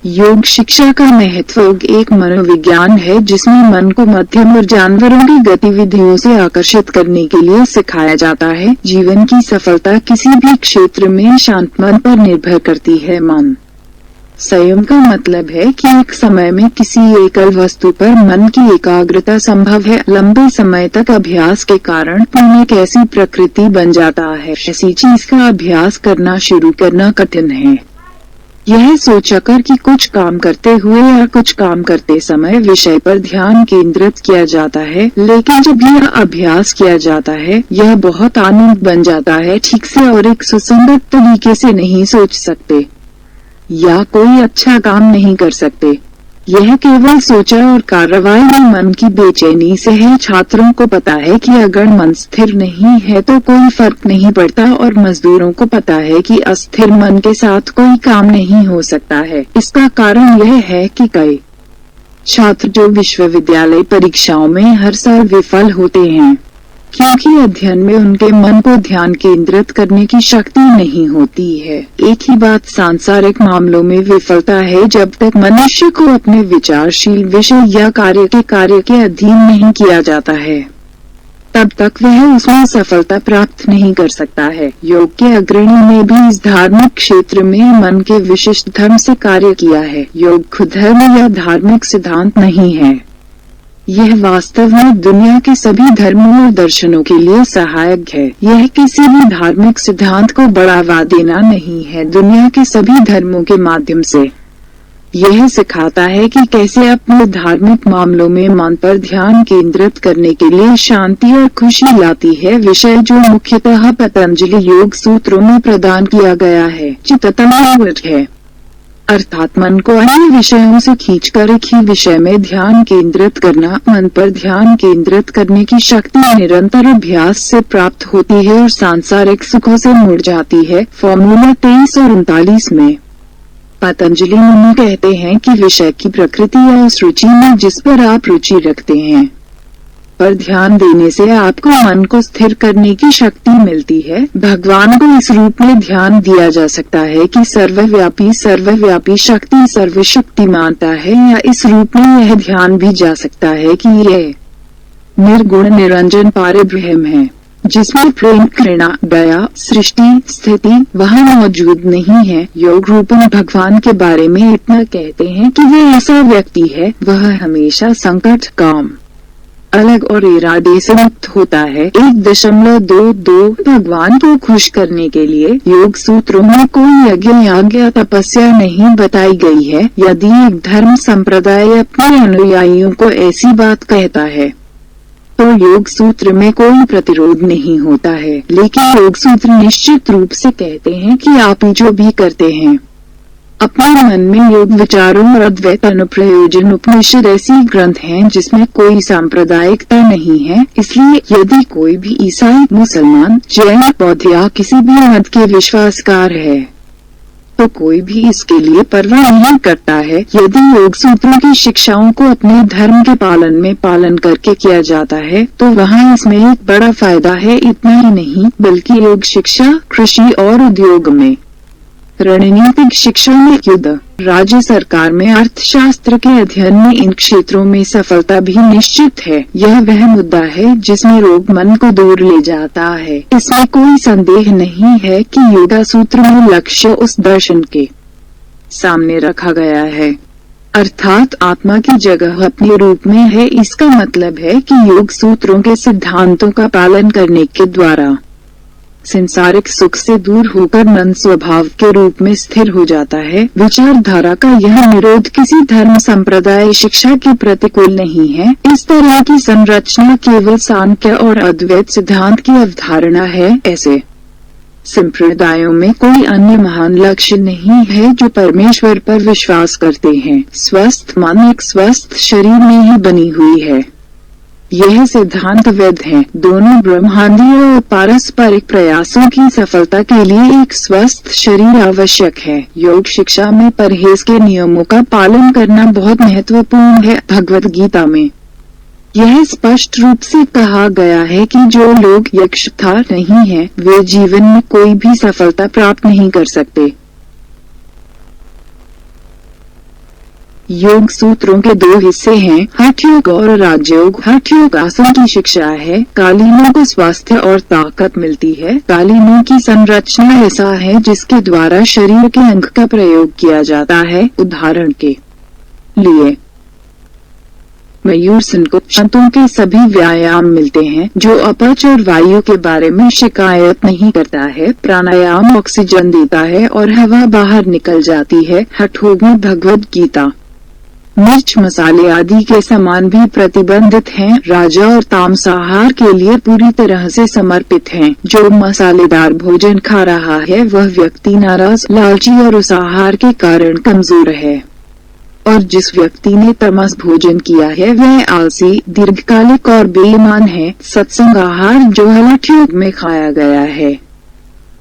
योग शिक्षा का महत्व एक मनोविज्ञान है जिसमें मन को मध्यम और जानवरों की गतिविधियों से आकर्षित करने के लिए सिखाया जाता है। जीवन की सफलता किसी भी क्षेत्र में शांत मन पर निर्भर करती है। मन संयम का मतलब है कि एक समय में किसी एकल वस्तु पर मन की एकाग्रता संभव है। लंबे समय तक अभ्यास के कारण मन एक ऐसी प्रकृति बन जाता है, ऐसी चीज का अभ्यास करना शुरू करना कठिन है। यह सोचकर कि कुछ काम करते हुए या कुछ काम करते समय विषय पर ध्यान केंद्रित किया जाता है, लेकिन जब यह अभ्यास किया जाता है यह बहुत आनंद बन जाता है। ठीक से और एक सुसंगत तरीके से नहीं सोच सकते या कोई अच्छा काम नहीं कर सकते। यह केवल सोचा और कार्रवाई में मन की बेचैनी से है। छात्रों को पता है कि अगर मन स्थिर नहीं है तो कोई फर्क नहीं पड़ता, और मजदूरों को पता है कि अस्थिर मन के साथ कोई काम नहीं हो सकता है। इसका कारण यह है कि कई छात्र जो विश्वविद्यालय परीक्षाओं में हर साल विफल होते हैं क्योंकि अध्ययन में उनके मन को ध्यान केंद्रित करने की शक्ति नहीं होती है। एक ही बात सांसारिक मामलों में विफलता है। जब तक मनुष्य को अपने विचारशील विषय या कार्य के अधीन नहीं किया जाता है तब तक वह उसमें सफलता प्राप्त नहीं कर सकता है। योग के अग्रणी ने भी इस धार्मिक क्षेत्र में मन के विशिष्ट धर्म से कार्य किया है। योग खुद धर्म या धार्मिक सिद्धांत नहीं है, यह वास्तव में दुनिया के सभी धर्मों और दर्शनों के लिए सहायक है। यह किसी भी धार्मिक सिद्धांत को बढ़ावा देना नहीं है। दुनिया के सभी धर्मों के माध्यम से यह सिखाता है कि कैसे अपने धार्मिक मामलों में मन पर ध्यान केंद्रित करने के लिए शांति और खुशी लाती है। विषय जो मुख्यतः पतंजलि योग सूत्रों में प्रदान किया गया है चित्ततम है, अर्थात मन को अन्य विषयों से खींचकर एक ही विषय में ध्यान केंद्रित करना। मन पर ध्यान केंद्रित करने की शक्ति निरंतर अभ्यास से प्राप्त होती है और सांसारिक सुखों से मुड़ जाती है। फॉर्मूला 23 और 39 में पतंजलि मुनि कहते हैं कि विषय की प्रकृति या उस रुचि में जिस पर आप रुचि रखते हैं पर ध्यान देने से आपको मन को स्थिर करने की शक्ति मिलती है। भगवान को इस रूप में ध्यान दिया जा सकता है कि सर्वव्यापी शक्ति सर्वशक्तिमानता है, या इस रूप में यह ध्यान भी जा सकता है कि यह निर्गुण निरंजन पारब्रह्म है जिसमें प्रेम, घृणा, दया, सृष्टि, स्थिति वहाँ मौजूद नहीं है। योग रूपन भगवान के बारे में इतना कहते हैं कि वह ऐसा व्यक्ति है, वह हमेशा संकट, काम, अलग और इरादे से मुक्त होता है। 1.22 भगवान को खुश करने के लिए योग सूत्रों में कोई यज्ञ या तपस्या नहीं बताई गई है। यदि एक धर्म संप्रदाय अपने अनुयायियों को ऐसी बात कहता है तो योग सूत्र में कोई प्रतिरोध नहीं होता है, लेकिन योग सूत्र निश्चित रूप से कहते हैं कि आप जो भी करते हैं अपने मन में योग विचारों और अद्वैत अनुप्रयोजन उपनिषद ऐसी ग्रंथ हैं जिसमें कोई सांप्रदायिकता नहीं है। इसलिए यदि कोई भी ईसाई, मुसलमान, जैन, बौद्ध या किसी भी मत के विश्वासकार है तो कोई भी इसके लिए परवाह नहीं करता है। यदि योग सूत्रों की शिक्षाओं को अपने धर्म के पालन करके किया जाता है तो वहाँ इसमें एक बड़ा फायदा है। इतना ही नहीं बल्कि योग शिक्षा कृषि और उद्योग में, रणनीतिक शिक्षा में, युद्ध, राज्य सरकार में, अर्थशास्त्र के अध्ययन में, इन क्षेत्रों में सफलता भी निश्चित है। यह वह मुद्दा है जिसमें रोग मन को दूर ले जाता है। इसमें कोई संदेह नहीं है कि योगा सूत्र में लक्ष्य उस दर्शन के सामने रखा गया है, अर्थात आत्मा की जगह अपने रूप में है। इसका मतलब है कि योग सूत्रों के सिद्धांतों का पालन करने के द्वारा संसारिक सुख से दूर होकर मन स्वभाव के रूप में स्थिर हो जाता है। विचारधारा का यह निरोध किसी धर्म संप्रदाय शिक्षा के प्रतिकूल नहीं है। इस तरह की संरचना केवल सांख्य और अद्वैत सिद्धांत की अवधारणा है। ऐसे संप्रदायों में कोई अन्य महान लक्ष्य नहीं है जो परमेश्वर पर विश्वास करते हैं। स्वस्थ मन एक स्वस्थ शरीर में ही बनी हुई है। यह सिद्धांत वैध है। दोनों ब्रह्मांडीय और पारस्परिक प्रयासों की सफलता के लिए एक स्वस्थ शरीर आवश्यक है। योग शिक्षा में परहेज के नियमों का पालन करना बहुत महत्वपूर्ण है। भगवत गीता में यह स्पष्ट रूप से कहा गया है कि जो लोग यक्षता नहीं हैं, वे जीवन में कोई भी सफलता प्राप्त नहीं कर सकते। योग सूत्रों के 2 हिस्से हैं, हठ योग और राजयोग। हठ योग आसन की शिक्षा है। कालीनों को स्वास्थ्य और ताकत मिलती है। कालीनों की संरचना ऐसा है जिसके द्वारा शरीर के अंग का प्रयोग किया जाता है। उदाहरण के लिए मयूरसन को दांतों के सभी व्यायाम मिलते हैं जो अपच और वायु के बारे में शिकायत नहीं करता है। प्राणायाम ऑक्सीजन देता है और हवा बाहर निकल जाती है। हठ योग में भगवद गीता, मिर्च मसाले आदि के सामान भी प्रतिबंधित हैं। राजा और तामसाहार के लिए पूरी तरह से समर्पित हैं। जो मसालेदार भोजन खा रहा है वह व्यक्ति नाराज, लालची और उस आहार के कारण कमजोर है, और जिस व्यक्ति ने तमस भोजन किया है वह आलसी, दीर्घकालिक और बेईमान है। सत्संग आहार जो हठ योग में खाया गया है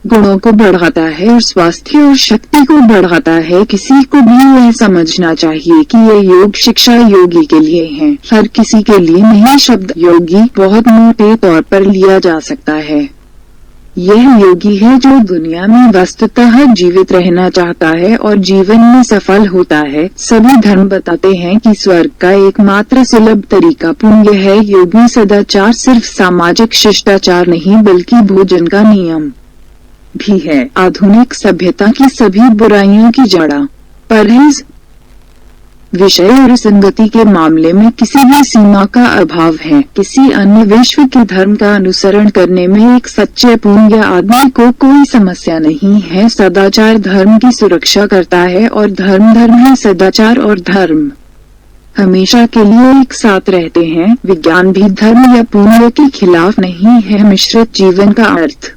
गुणों को बढ़ाता है और स्वास्थ्य और शक्ति को बढ़ाता है। किसी को भी यह समझना चाहिए कि ये योग शिक्षा योगी के लिए है, हर किसी के लिए नहीं। शब्द योगी बहुत मोटे तौर पर लिया जा सकता है। यह योगी है जो दुनिया में वस्तुतः जीवित रहना चाहता है और जीवन में सफल होता है। सभी धर्म बताते हैं कि स्वर्ग का एकमात्र सुलभ तरीका पुण्य है। योग में सदाचार सिर्फ सामाजिक शिष्टाचार नहीं बल्कि भोजन का नियम भी है। आधुनिक सभ्यता की सभी बुराइयों की जड़ परहेज, विषय और संगति के मामले में किसी भी सीमा का अभाव है। किसी अन्य विश्व के धर्म का अनुसरण करने में एक सच्चे पुण्य आदमी को कोई समस्या नहीं है। सदाचार धर्म की सुरक्षा करता है और धर्म है। सदाचार और धर्म हमेशा के लिए एक साथ रहते हैं। विज्ञान भी धर्म या पुण्य के खिलाफ नहीं है। मिश्रित जीवन का अर्थ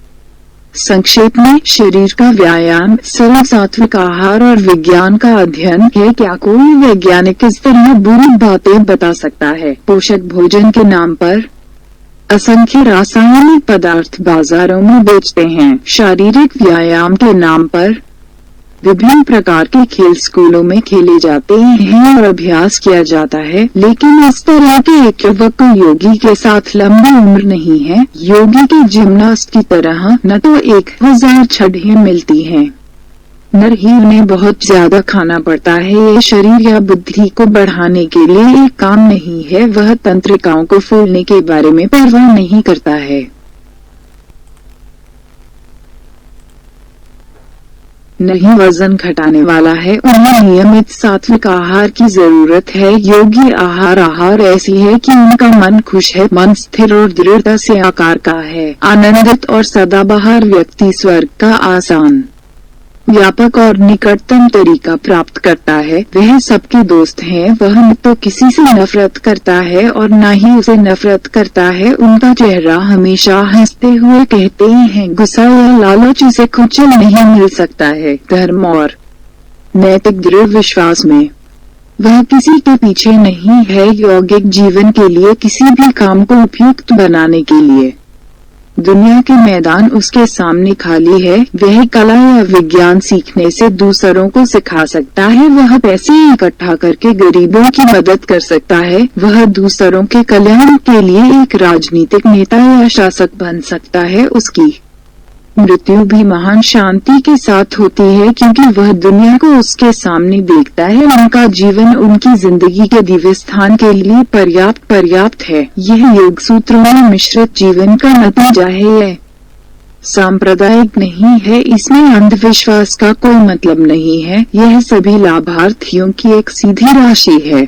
संक्षेप में शरीर का व्यायाम, सरल सात्विक आहार और विज्ञान का अध्ययन है। क्या कोई वैज्ञानिक इस तरह बुरी बातें बता सकता है? पोषक भोजन के नाम पर असंख्य रासायनिक पदार्थ बाजारों में बेचते हैं। शारीरिक व्यायाम के नाम पर विभिन्न प्रकार के खेल स्कूलों में खेले जाते हैं और अभ्यास किया जाता है, लेकिन इस तरह के एक युवक को योगी के साथ लंबी उम्र नहीं है। योगी के जिम्नास्ट की तरह न तो 1000 छड़ें मिलती हैं, न ही उन्हें बहुत ज्यादा खाना पड़ता है। ये शरीर या बुद्धि को बढ़ाने के लिए एक काम नहीं है। वह तंत्रिकाओं को फूलने के बारे में परवाह नहीं करता है। नहीं वजन घटाने वाला है। उन्हें नियमित सात्विक आहार की जरूरत है। योगी आहार ऐसी है कि उनका मन खुश है, मन स्थिर और दृढ़ता से आकार का है। आनंदित और सदाबहार व्यक्ति स्वर्ग का आसान, व्यापक और निकटतम तरीका प्राप्त करता है। वह सबके दोस्त है। वह न तो किसी से नफरत करता है और न ही उसे नफरत करता है। उनका चेहरा हमेशा हंसते हुए कहते हैं, गुस्सा या लालच उसे कुचल नहीं मिल सकता है। धर्म और नैतिक दृढ़ विश्वास में वह किसी के पीछे नहीं है। यौगिक जीवन के लिए किसी भी काम को उपयुक्त बनाने के लिए दुनिया के मैदान उसके सामने खाली है। वह कला या विज्ञान सीखने से दूसरों को सिखा सकता है। वह पैसे इकट्ठा करके गरीबों की मदद कर सकता है। वह दूसरों के कल्याण के लिए एक राजनीतिक नेता या शासक बन सकता है। उसकी मृत्यु भी महान शांति के साथ होती है क्योंकि वह दुनिया को उसके सामने देखता है। उनका जीवन उनकी जिंदगी के दिव्य स्थान के लिए पर्याप्त है। यह योग सूत्रों में मिश्रित जीवन का नतीजा है। यह सांप्रदायिक नहीं है। इसमें अंधविश्वास का कोई मतलब नहीं है। यह सभी लाभार्थियों की एक सीधी राशि है।